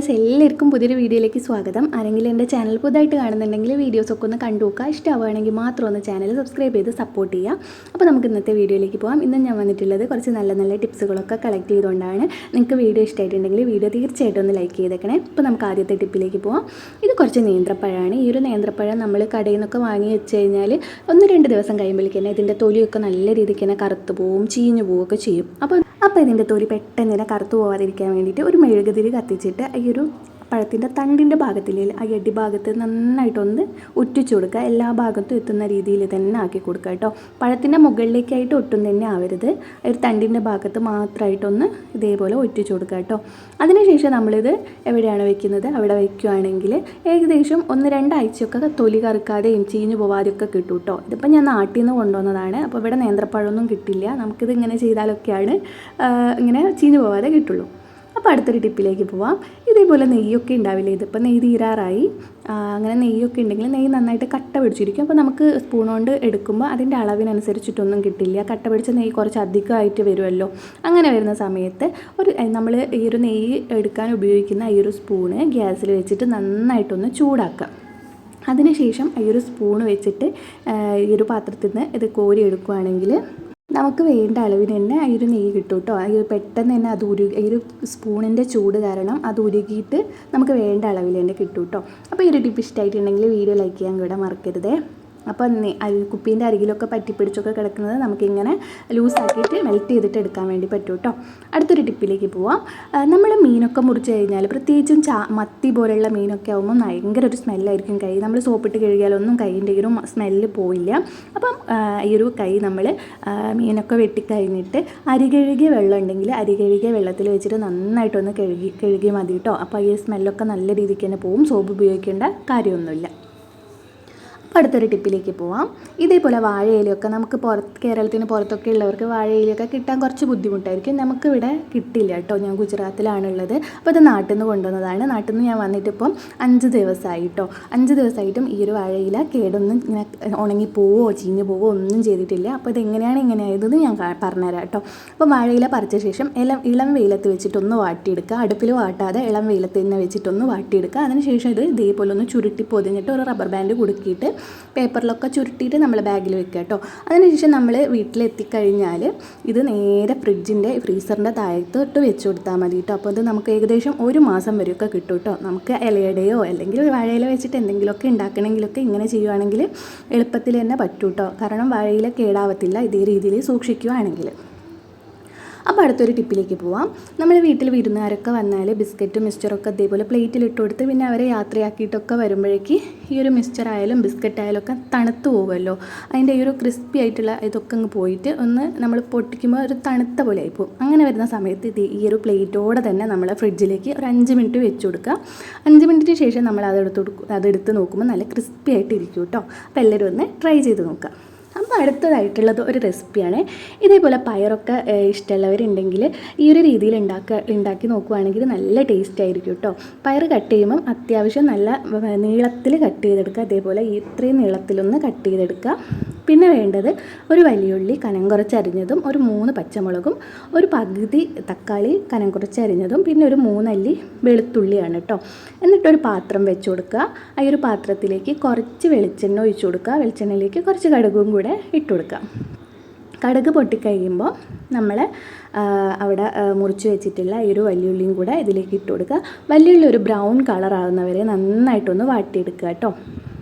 Guys, എല്ലാവർക്കും പുതിയൊരു വീഡിയോയിലേക്ക് സ്വാഗതം. ആരെങ്കിലും എൻ്റെ ചാനൽ പുതുതായിട്ട് കാണുന്നുണ്ടെങ്കിൽ വീഡിയോസൊക്കെ ഒന്ന് കണ്ടു നോക്കുക. ഇഷ്ടമാവുകയാണെങ്കിൽ മാത്രം ഒന്ന് ചാനൽ സബ്സ്ക്രൈബ് ചെയ്ത് സപ്പോർട്ട് ചെയ്യുക. അപ്പോൾ നമുക്ക് ഇന്നത്തെ വീഡിയോയിലേക്ക് പോകാം. ഇന്ന് ഞാൻ വന്നിട്ടുള്ളത് കുറച്ച് നല്ല നല്ല ടിപ്സുകളൊക്കെ കളക്ട് ചെയ്തുകൊണ്ടാണ്. നിങ്ങൾക്ക് വീഡിയോ ഇഷ്ടമായിട്ടുണ്ടെങ്കിൽ വീഡിയോ തീർച്ചയായിട്ടും ഒന്ന് ലൈക്ക് ചെയ്തേക്കണേ. അപ്പോൾ നമുക്ക് ആദ്യത്തെ ടിപ്പിലേക്ക് പോകാം. ഇത് കുറച്ച് നേന്ത്രപ്പഴമാണ്. ഈ ഒരു നേന്ത്രപ്പഴം നമ്മൾ കടയിൽ നിന്നൊക്കെ വാങ്ങി വെച്ച് കഴിഞ്ഞാൽ 1-2 ദിവസം കഴിയുമ്പോഴേക്ക് തന്നെ ഇതിൻ്റെ തൊലിയൊക്കെ നല്ല രീതിക്ക് തന്നെ കറുത്ത് പോവും, ചീഞ്ഞു പോവുകയൊക്കെ ചെയ്യും. അപ്പോൾ ഇതിൻ്റെ തൊലി പെട്ടെന്ന് തന്നെ കറുത്ത് പോകാതിരിക്കാൻ വേണ്ടിയിട്ട് ഒരു മെഴുകുതിരി കത്തിച്ചിട്ട് ഈ ഒരു പഴത്തിൻ്റെ തണ്ടിൻ്റെ ഭാഗത്തില്ലേ, ആ അടിഭാഗത്ത് നന്നായിട്ടൊന്ന് ഒറ്റിച്ചു കൊടുക്കുക. എല്ലാ ഭാഗത്തും എത്തുന്ന രീതിയിൽ തന്നെ ആക്കി കൊടുക്കുക കേട്ടോ. പഴത്തിൻ്റെ മുകളിലേക്കായിട്ട് ഒട്ടും തന്നെ ആവരുത്. ഒരു തണ്ടിൻ്റെ ഭാഗത്ത് മാത്രമായിട്ടൊന്ന് ഇതേപോലെ ഒറ്റിച്ചു കൊടുക്കുക കേട്ടോ. അതിനുശേഷം നമ്മളിത് എവിടെയാണ് വെക്കുന്നത് അവിടെ വയ്ക്കുകയാണെങ്കിൽ ഏകദേശം 1-2 ആഴ്ചയൊക്കെ തൊലി കറുക്കാതെയും ചീഞ്ഞു പോവാതെയൊക്കെ കിട്ടും കേട്ടോ. ഇതിപ്പോൾ ഞാൻ നാട്ടിൽ നിന്ന് കൊണ്ടുവന്നതാണ്. അപ്പോൾ ഇവിടെ നേന്ത്രപ്പഴമൊന്നും കിട്ടില്ല. നമുക്കിത് ഇങ്ങനെ ചെയ്താലൊക്കെയാണ് ഇങ്ങനെ ചീഞ്ഞു പോവാതെ കിട്ടുള്ളൂ. അപ്പോൾ അടുത്തൊരു ടിപ്പിലേക്ക് പോവാം. ഇതേപോലെ നെയ്യൊക്കെ ഉണ്ടാവില്ലേ, ഇതിപ്പോൾ നെയ്യ് തീരാറായി. അങ്ങനെ നെയ്യൊക്കെ ഉണ്ടെങ്കിൽ നെയ്യ് നന്നായിട്ട് കട്ട പിടിച്ചിരിക്കും. അപ്പോൾ നമുക്ക് സ്പൂൺ കൊണ്ട് എടുക്കുമ്പോൾ അതിൻ്റെ അളവിനനുസരിച്ചിട്ടൊന്നും കിട്ടില്ല. കട്ട പിടിച്ച നെയ്യ് കുറച്ച് അധികമായിട്ട് വരുമല്ലോ. അങ്ങനെ വരുന്ന സമയത്ത് നമ്മൾ ഈ ഒരു നെയ്യ് എടുക്കാൻ ഉപയോഗിക്കുന്ന ഈ ഒരു സ്പൂണ് ഗ്യാസിൽ വെച്ചിട്ട് നന്നായിട്ടൊന്ന് ചൂടാക്കുക. അതിനുശേഷം ഈ ഒരു സ്പൂണ് വെച്ചിട്ട് ഈ ഒരു പാത്രത്തിൽ നിന്ന് ഇത് കോരി എടുക്കുകയാണെങ്കിൽ നമുക്ക് വേണ്ട അളവിന് തന്നെ ഈ ഒരു നെയ്യ് കിട്ടും കേട്ടോ. ഈ പെട്ടെന്ന് തന്നെ അത് ഈ ഒരു സ്പൂണിൻ്റെ ചൂട് കാരണം അത് ഉരുകിയിട്ട് നമുക്ക് വേണ്ട അളവിൽ തന്നെ കിട്ടും കേട്ടോ. അപ്പോൾ ഈ ഒരു ടിപ്പ് ഇഷ്ടമായിട്ടുണ്ടെങ്കിൽ വീഡിയോ ലൈക്ക് ചെയ്യാൻ കൂടെ മറക്കരുതേ. അപ്പോൾ കുപ്പീൻ്റെ അരികിലൊക്കെ പറ്റിപ്പിടിച്ചൊക്കെ കിടക്കുന്നത് നമുക്കിങ്ങനെ ലൂസാക്കിയിട്ട് മെൽറ്റ് ചെയ്തിട്ട് എടുക്കാൻ വേണ്ടി പറ്റും കേട്ടോ. അടുത്തൊരു ടിപ്പിലേക്ക് പോവാം. നമ്മൾ മീനൊക്കെ മുറിച്ച് കഴിഞ്ഞാൽ പ്രത്യേകിച്ചും മത്തി പോലെയുള്ള മീനൊക്കെ ആകുമ്പോൾ ഭയങ്കര ഒരു സ്മെല്ലായിരിക്കും കൈ. നമ്മൾ സോപ്പിട്ട് കഴുകിയാലൊന്നും കൈൻ്റെ ഒരു സ്മെല്ല് പോയില്ല. അപ്പം ഈ ഒരു കൈ നമ്മൾ മീനൊക്കെ വെട്ടിക്കഴിഞ്ഞിട്ട് അരികഴുകിയ വെള്ളം ഉണ്ടെങ്കിൽ അരികഴുകിയ വെള്ളത്തിൽ വെച്ചിട്ട് നന്നായിട്ടൊന്ന് കഴുകി മതി കേട്ടോ. അപ്പോൾ ഈ സ്മെല്ലൊക്കെ നല്ല രീതിക്ക് തന്നെ പോവും. സോപ്പ് ഉപയോഗിക്കേണ്ട കാര്യമൊന്നുമില്ല. അടുത്തൊരു ടിപ്പിലേക്ക് പോവാം. ഇതേപോലെ വാഴയിലൊക്കെ നമുക്ക് കേരളത്തിന് പുറത്തൊക്കെ ഉള്ളവർക്ക് വാഴയിലൊക്കെ കിട്ടാൻ കുറച്ച് ബുദ്ധിമുട്ടായിരിക്കും. നമുക്കിവിടെ കിട്ടില്ല കേട്ടോ. ഞാൻ ഗുജറാത്തിലാണുള്ളത്. അപ്പോൾ ഇത് നാട്ടിൽ നിന്ന് കൊണ്ടുവന്നതാണ്. നാട്ടിൽ നിന്ന് ഞാൻ വന്നിട്ടിപ്പം 5 ദിവസമായി കേട്ടോ. 5 ദിവസമായിട്ടും ഈ ഒരു വാഴയില കേടൊന്നും ഇങ്ങനെ ഉണങ്ങിപ്പോവോ ചീഞ്ഞു പോവോ ഒന്നും ചെയ്തിട്ടില്ല. അപ്പോൾ ഇതെങ്ങനെയാണ് ഇങ്ങനെ ആയതെന്ന് ഞാൻ പറഞ്ഞുതരാം കേട്ടോ. അപ്പോൾ വാഴയില പറിച്ച ശേഷം ഇളം വെയിലത്ത് വെച്ചിട്ടൊന്ന് വാട്ടിയെടുക്കുക. അടുപ്പിൽ വാട്ടാതെ ഇളം വെയിലത്ത് തന്നെ വെച്ചിട്ടൊന്ന് വാട്ടിയെടുക്കുക. അതിനുശേഷം ഇത് ഇതേപോലെ ഒന്ന് ചുരുട്ടി പൊതിഞ്ഞിട്ട് ഒരു റബ്ബർ ബാൻഡ് കുടുക്കിയിട്ട് പേപ്പറിലൊക്കെ ചുരുട്ടിയിട്ട് നമ്മൾ ബാഗിൽ വെക്കുക കേട്ടോ. അതിനുശേഷം നമ്മൾ വീട്ടിലെത്തിക്കഴിഞ്ഞാൽ ഇത് നേരെ ഫ്രീസറിൻ്റെ താഴത്തോട്ട് വെച്ച് കൊടുത്താൽ മതി കേട്ടോ. അപ്പോൾ ഇത് നമുക്ക് ഏകദേശം 1 മാസം വരെയൊക്കെ കിട്ടും കേട്ടോ. നമുക്ക് ഇലയുടെയോ അല്ലെങ്കിൽ വാഴയില വെച്ചിട്ട് എന്തെങ്കിലുമൊക്കെ ഉണ്ടാക്കണമെങ്കിലൊക്കെ ഇങ്ങനെ ചെയ്യുവാണെങ്കിൽ എളുപ്പത്തിൽ തന്നെ പറ്റും കേട്ടോ. കാരണം വാഴയില കേടാവത്തില്ല ഇതേ രീതിയിൽ സൂക്ഷിക്കുകയാണെങ്കിൽ. അപ്പോൾ അടുത്തൊരു ടിപ്പിലേക്ക് പോവാം. നമ്മൾ വീട്ടിൽ വിരുന്നുകാരൊക്കെ വന്നാൽ ബിസ്ക്കറ്റും മിക്സ്ചറൊക്കെ അതേപോലെ പ്ലേറ്റിലിട്ട് കൊടുത്ത് പിന്നെ അവരെ യാത്രയാക്കിയിട്ടൊക്കെ വരുമ്പോഴേക്ക് ഈ ഒരു മിക്സ്ചറായാലും ബിസ്ക്കറ്റായാലും ഒക്കെ തണുത്ത് പോകുമല്ലോ. അതിൻ്റെ ഈ ഒരു ക്രിസ്പി ആയിട്ടുള്ള ഇതൊക്കെ അങ്ങ് പോയിട്ട് ഒന്ന് നമ്മൾ പൊട്ടിക്കുമ്പോൾ ഒരു തണുത്ത പോലെ ആയിപ്പോവും. അങ്ങനെ വരുന്ന സമയത്ത് ഈ ഒരു പ്ലേറ്റോടെ തന്നെ നമ്മൾ ഫ്രിഡ്ജിലേക്ക് ഒരു 5 മിനിറ്റ് വെച്ച് കൊടുക്കുക. 5 മിനിറ്റിന് ശേഷം നമ്മൾ അതെടുത്ത് നോക്കുമ്പോൾ നല്ല ക്രിസ്പി ആയിട്ട് ഇരിക്കും കേട്ടോ. അപ്പോൾ എല്ലാവരും ഒന്ന് ട്രൈ ചെയ്ത് നോക്കുക. അപ്പോൾ അടുത്തതായിട്ടുള്ളത് ഒരു റെസിപ്പിയാണ്. ഇതേപോലെ പയറൊക്കെ ഇഷ്ടമുള്ളവരുണ്ടെങ്കിൽ ഈ ഒരു രീതിയിൽ ഉണ്ടാക്കി നോക്കുകയാണെങ്കിൽ നല്ല ടേസ്റ്റ് ആയിരിക്കും കേട്ടോ. പയർ കട്ട് ചെയ്യുമ്പം അത്യാവശ്യം നല്ല നീളത്തിൽ കട്ട് ചെയ്തെടുക്കുക. അതേപോലെ ഇത്രയും നീളത്തിലൊന്ന് കട്ട് ചെയ്തെടുക്കുക. പിന്നെ വേണ്ടത് ഒരു വലിയ ഉള്ളി കനം കുറച്ച് അരിഞ്ഞതും, ഒരു 3 പച്ചമുളകും, ഒരു പകുതി തക്കാളി കനം കുറച്ച് അരിഞ്ഞതും, പിന്നെ ഒരു 3 അല്ലി വെളുത്തുള്ളിയാണ് കേട്ടോ. എന്നിട്ടൊരു പാത്രം വെച്ച് കൊടുക്കുക. ആ ഒരു പാത്രത്തിലേക്ക് കുറച്ച് വെളിച്ചെണ്ണ ഒഴിച്ചു കൊടുക്കുക. വെളിച്ചെണ്ണയിലേക്ക് കുറച്ച് കടുകും കൂടെ ഇട്ട് കൊടുക്കുക. കടുക് പൊട്ടിക്കഴിയുമ്പോൾ നമ്മൾ അവിടെ മുറിച്ച് വെച്ചിട്ടുള്ള ഈ ഒരു വലിയുള്ളിയും കൂടെ ഇതിലേക്ക് ഇട്ട് കൊടുക്കുക. വലിയുള്ളി ഒരു ബ്രൗൺ കളറാകുന്നവരെ നന്നായിട്ടൊന്ന് വാട്ടിയെടുക്കുക കേട്ടോ.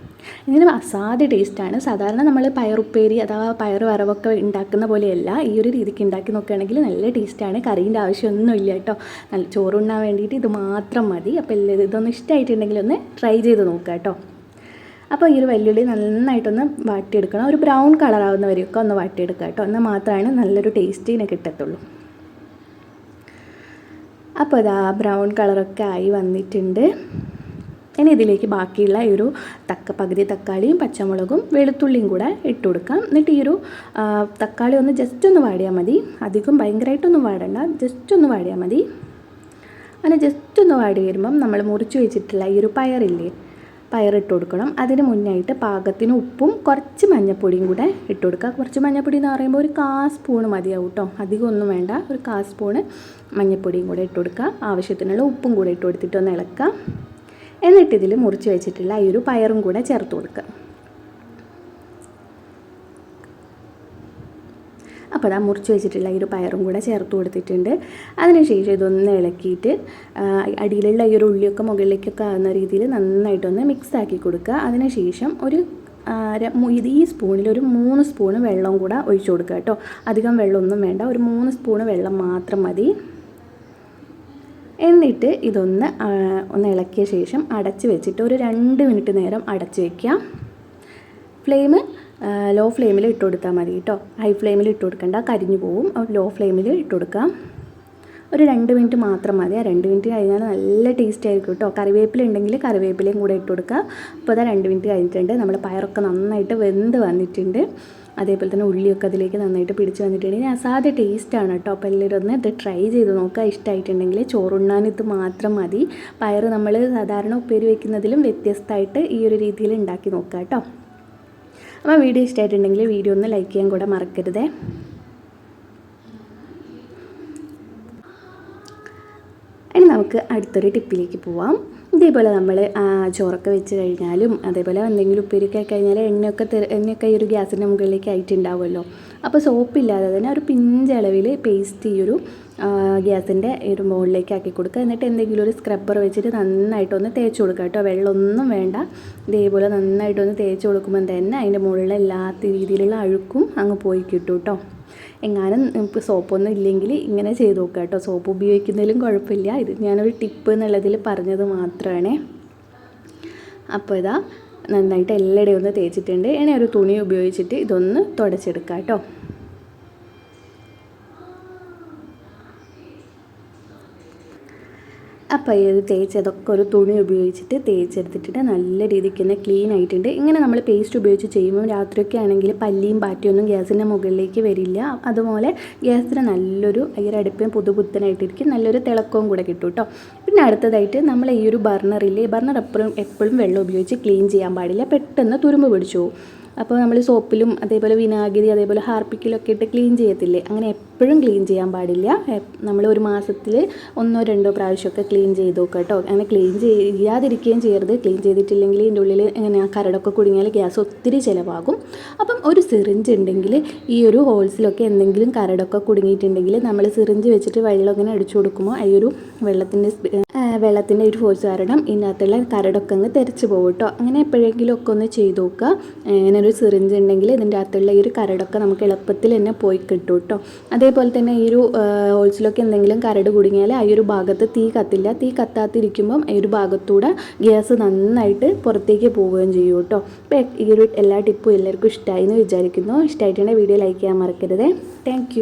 ഇതിന് അസാധ്യ ടേസ്റ്റാണ്. സാധാരണ നമ്മൾ പയറുപ്പേരി അഥവാ പയർ വറവൊക്കെ ഉണ്ടാക്കുന്ന പോലെയല്ല. ഈ ഒരു രീതിക്ക് ഉണ്ടാക്കി നോക്കുകയാണെങ്കിൽ നല്ല ടേസ്റ്റാണ്. കറീൻ്റെ ആവശ്യമൊന്നുമില്ല കേട്ടോ. നല്ല ചോറുണ്ണാൻ വേണ്ടിയിട്ട് ഇത് മാത്രം മതി. അപ്പോൾ ഇതൊന്നും ഇഷ്ടമായിട്ടുണ്ടെങ്കിൽ ഒന്ന് ട്രൈ ചെയ്ത് നോക്കുക കേട്ടോ. അപ്പോൾ ഈ ഒരു വെല്ലുള്ളി നന്നായിട്ടൊന്ന് വാട്ടിയെടുക്കണം. ഒരു ബ്രൗൺ കളറാവുന്നവരെയൊക്കെ ഒന്ന് വാട്ടിയെടുക്കുക കേട്ടോ. എന്നാൽ മാത്രമാണ് നല്ലൊരു ടേസ്റ്റിന് കിട്ടത്തുള്ളൂ. അപ്പോൾ ഇതാ ബ്രൗൺ കളറൊക്കെ ആയി വന്നിട്ടുണ്ട്. ഇനി ഇതിലേക്ക് ബാക്കിയുള്ള ഈ ഒരു പകുതി തക്കാളിയും പച്ചമുളകും വെളുത്തുള്ളിയും കൂടെ ഇട്ട് കൊടുക്കാം. എന്നിട്ട് ഈ ഒരു തക്കാളി ഒന്ന് ജസ്റ്റ് ഒന്ന് വാടിയാൽ മതി. അധികം ഭയങ്കരമായിട്ടൊന്നും വാടണ്ട, ജസ്റ്റ് ഒന്ന് വാടിയാൽ മതി. അങ്ങനെ ജസ്റ്റ് ഒന്ന് വാടി വരുമ്പം നമ്മൾ മുറിച്ച് വെച്ചിട്ടുള്ള ഈ ഒരു പയറില്ലേ, പയറിട്ട് കൊടുക്കണം. അതിന് മുന്നായിട്ട് പാകത്തിന് ഉപ്പും കുറച്ച് മഞ്ഞൾപ്പൊടിയും കൂടെ ഇട്ട് കൊടുക്കുക. കുറച്ച് മഞ്ഞൾപ്പൊടി എന്ന് പറയുമ്പോൾ ഒരു 1/4 സ്പൂൺ മതിയാവും കേട്ടോ, അധികം ഒന്നും വേണ്ട. ഒരു 1/4 സ്പൂണ് മഞ്ഞൾപ്പൊടിയും കൂടെ ഇട്ട് കൊടുക്കുക. ആവശ്യത്തിനുള്ള ഉപ്പും കൂടെ ഇട്ട് കൊടുത്തിട്ട് ഒന്ന് ഇളക്കുക. എന്നിട്ട് ഇതിൽ മുറിച്ച് വെച്ചിട്ടുള്ള ഈ ഒരു പയറും കൂടെ ചേർത്ത് കൊടുക്കുക. അപ്പോൾ അതാ മുറിച്ച് വെച്ചിട്ടുള്ള ഈ ഒരു പയറും കൂടെ ചേർത്ത് കൊടുത്തിട്ടുണ്ട്. അതിനുശേഷം ഇതൊന്ന് ഇളക്കിയിട്ട് അടിയിലുള്ള ഈ ഒരു ഉള്ളിയൊക്കെ മുകളിലേക്കൊക്കെ ആകുന്ന രീതിയിൽ നന്നായിട്ടൊന്ന് മിക്സ് ആക്കി കൊടുക്കുക. അതിനുശേഷം ഈ സ്പൂണിൽ ഒരു 3 സ്പൂണ് വെള്ളം കൂടെ ഒഴിച്ചു കൊടുക്കുക കേട്ടോ. അധികം വെള്ളമൊന്നും വേണ്ട, ഒരു 3 സ്പൂണ് വെള്ളം മാത്രം മതി. എന്നിട്ട് ഇതൊന്ന് ഇളക്കിയ ശേഷം അടച്ച് വെച്ചിട്ട് ഒരു 2 മിനിറ്റ് നേരം അടച്ച് വയ്ക്കുക. ഫ്ലെയിം ലോ ഫ്ലെയിമിൽ ഇട്ട് കൊടുത്താൽ മതി കേട്ടോ, ഹൈ ഫ്ലെയിമിൽ ഇട്ട് കൊടുക്കണ്ട, കരിഞ്ഞു പോവും. ലോ ഫ്ലെയിമിൽ ഇട്ട് കൊടുക്കാം. ഒരു 2 മിനിറ്റ് മാത്രം മതി. ആ 2 മിനിറ്റ് കഴിഞ്ഞാൽ നല്ല ടേസ്റ്റ് ആയിരിക്കും കേട്ടോ. കറിവേപ്പില ഉണ്ടെങ്കിൽ കറിവേപ്പിലയും കൂടെ ഇട്ട് കൊടുക്കുക. അപ്പോൾ അതാ 2 മിനിറ്റ് കഴിഞ്ഞിട്ടുണ്ട്. നമ്മൾ പയറൊക്കെ നന്നായിട്ട് വെന്ത് വന്നിട്ടുണ്ട്. അതേപോലെ തന്നെ ഉള്ളിയൊക്കെ അതിലേക്ക് നന്നായിട്ട് പിടിച്ച് വന്നിട്ടുണ്ടെങ്കിൽ അസാധ്യ ടേസ്റ്റാണ് കേട്ടോ. അപ്പോൾ എല്ലാവരും ഒന്ന് ഇത് ട്രൈ ചെയ്ത് നോക്കുക. ഇഷ്ടമായിട്ടുണ്ടെങ്കിൽ ചോറുണ്ണാൻ ഇത് മാത്രം മതി. പയർ നമ്മൾ സാധാരണ ഉപ്പേരി വയ്ക്കുന്നതിലും വ്യത്യസ്തമായിട്ട് ഈ ഒരു രീതിയിൽ ഉണ്ടാക്കി നോക്കുക കേട്ടോ. അപ്പോൾ വീഡിയോ ഇഷ്ടമായിട്ടുണ്ടെങ്കിൽ വീഡിയോ ഒന്ന് ലൈക്ക് ചെയ്യാൻ കൂടെ മറക്കരുതേ. ഇനി നമുക്ക് അടുത്തൊരു ടിപ്പിലേക്ക് പോവാം. ഇതേപോലെ നമ്മൾ ചോറൊക്കെ വെച്ച് കഴിഞ്ഞാലും അതേപോലെ എന്തെങ്കിലും ഉപ്പേരിയൊക്കെ കഴിഞ്ഞാൽ എണ്ണയൊക്കെ ഈ ഒരു ഗ്യാസിൻ്റെ മുകളിലേക്ക് ആയിട്ടുണ്ടാവുമല്ലോ. അപ്പോൾ സോപ്പില്ലാതെ തന്നെ ഒരു പിഞ്ചളവിൽ പേസ്റ്റ് ഈ ഒരു ഗ്യാസിൻ്റെ ഒരു മുകളിലേക്ക് ആക്കി കൊടുക്കുക. എന്നിട്ട് എന്തെങ്കിലും ഒരു സ്ക്രബ്ബർ വെച്ചിട്ട് നന്നായിട്ടൊന്ന് തേച്ച് കൊടുക്കുക കേട്ടോ. വെള്ളമൊന്നും വേണ്ട. ഇതേപോലെ നന്നായിട്ടൊന്ന് തേച്ച് കൊടുക്കുമ്പോൾ തന്നെ അതിൻ്റെ മുകളിൽ എല്ലാ രീതിയിലുള്ള അഴുക്കും അങ്ങ് പോയി കിട്ടും കേട്ടോ. എങ്ങാനും ഇപ്പോൾ സോപ്പൊന്നും ഇല്ലെങ്കിൽ ഇങ്ങനെ ചെയ്ത് നോക്കുക കേട്ടോ. സോപ്പ് ഉപയോഗിക്കുന്നതിലും കുഴപ്പമില്ല. ഇത് ഞാനൊരു ടിപ്പ് എന്നുള്ളതിൽ പറഞ്ഞത് മാത്രമാണ്. അപ്പോൾ ഇതാ നന്നായിട്ട് എല്ലായിടെയും ഒന്ന് തേച്ചിട്ടുണ്ട്. ഇനി ഒരു തുണി ഉപയോഗിച്ചിട്ട് ഇതൊന്ന് തുടച്ചെടുക്കുക കേട്ടോ. അപ്പോൾ ഇത് തേച്ചതൊക്കെ ഒരു തുണി ഉപയോഗിച്ചിട്ട് തേച്ചെടുത്തിട്ട് നല്ല രീതിക്ക് തന്നെ ക്ലീൻ ആയിട്ടുണ്ട്. ഇങ്ങനെ നമ്മൾ പേസ്റ്റ് ഉപയോഗിച്ച് ചെയ്യുമ്പോൾ രാത്രിയൊക്കെ ആണെങ്കിൽ പല്ലിയും പാറ്റിയൊന്നും ഗ്യാസിൻ്റെ മുകളിലേക്ക് വരില്ല. അതുപോലെ ഗ്യാസിന് നല്ലൊരു അടുപ്പും പുതുപുത്തനായിട്ടിരിക്കും, നല്ലൊരു തിളക്കവും കൂടെ കിട്ടും കേട്ടോ. പിന്നെ അടുത്തതായിട്ട് നമ്മൾ ഈ ഒരു ബർണർ എപ്പോഴും വെള്ളം ഉപയോഗിച്ച് ക്ലീൻ ചെയ്യാൻ പാടില്ല, പെട്ടെന്ന് തുരുമ്പ് പിടിച്ചു പോകും. അപ്പോൾ നമ്മൾ സോപ്പിലും അതേപോലെ വിനാഗിരി അതേപോലെ ഹാർപ്പിക്കിലൊക്കെ ഇട്ട് ക്ലീൻ ചെയ്യത്തില്ലേ, അങ്ങനെ എപ്പോഴും ക്ലീൻ ചെയ്യാൻ പാടില്ല. നമ്മൾ ഒരു മാസത്തിൽ 1-2 പ്രാവശ്യമൊക്കെ ക്ലീൻ ചെയ്ത് നോക്കുക കേട്ടോ. അങ്ങനെ ക്ലീൻ ചെയ്യാതിരിക്കുകയും ചെയ്യരുത്. ക്ലീൻ ചെയ്തിട്ടില്ലെങ്കിൽ ഇതിൻ്റെ ഉള്ളിൽ ഇങ്ങനെ കരടൊക്കെ കുടുങ്ങിയാൽ ഗ്യാസ് ഒത്തിരി ചിലവാകും. അപ്പം ഒരു സിറിഞ്ച് ഉണ്ടെങ്കിൽ ഈ ഒരു ഹോൾസിലൊക്കെ എന്തെങ്കിലും കരടൊക്കെ കുടുങ്ങിയിട്ടുണ്ടെങ്കിൽ നമ്മൾ സിറിഞ്ച് വെച്ചിട്ട് വെള്ളം ഇങ്ങനെ അടിച്ചു കൊടുക്കുമ്പോൾ ഈ ഒരു വെള്ളത്തിൻ്റെ ഒരു ഫോഴ്സ് കാരണം ഇതിനകത്തുള്ള കരടൊക്കെ അങ്ങ് തെറിച്ച് പോകും കേട്ടോ. അങ്ങനെ എപ്പോഴെങ്കിലും ഒക്കെ ഒന്ന് ചെയ്ത് നോക്കുക. ഇങ്ങനെ ഒരു സിറിഞ്ച് ഉണ്ടെങ്കിൽ ഇതിൻ്റെ അകത്തുള്ള ഈ ഒരു കരടൊക്കെ നമുക്ക് എളുപ്പത്തിൽ തന്നെ പോയി കിട്ടും കേട്ടോ. അതേപോലെ തന്നെ ഈ ഒരു ഹോൾസിലൊക്കെ എന്തെങ്കിലും കരട് കുടുങ്ങിയാൽ ഈ ഒരു ഭാഗത്ത് തീ കത്തില്ല. തീ കത്താത്തിരിക്കുമ്പം ഈ ഒരു ഭാഗത്തൂടെ ഗ്യാസ് നന്നായിട്ട് പുറത്തേക്ക് പോവുകയും ചെയ്യും കേട്ടോ. അപ്പോൾ ഈ ഒരു എല്ലാ ടിപ്പും എല്ലാവർക്കും ഇഷ്ടമായി എന്ന് വിചാരിക്കുന്നു. ഇഷ്ടമായിട്ടുണ്ടെങ്കിൽ വീഡിയോ ലൈക്ക് ചെയ്യാൻ മറക്കരുത്. താങ്ക്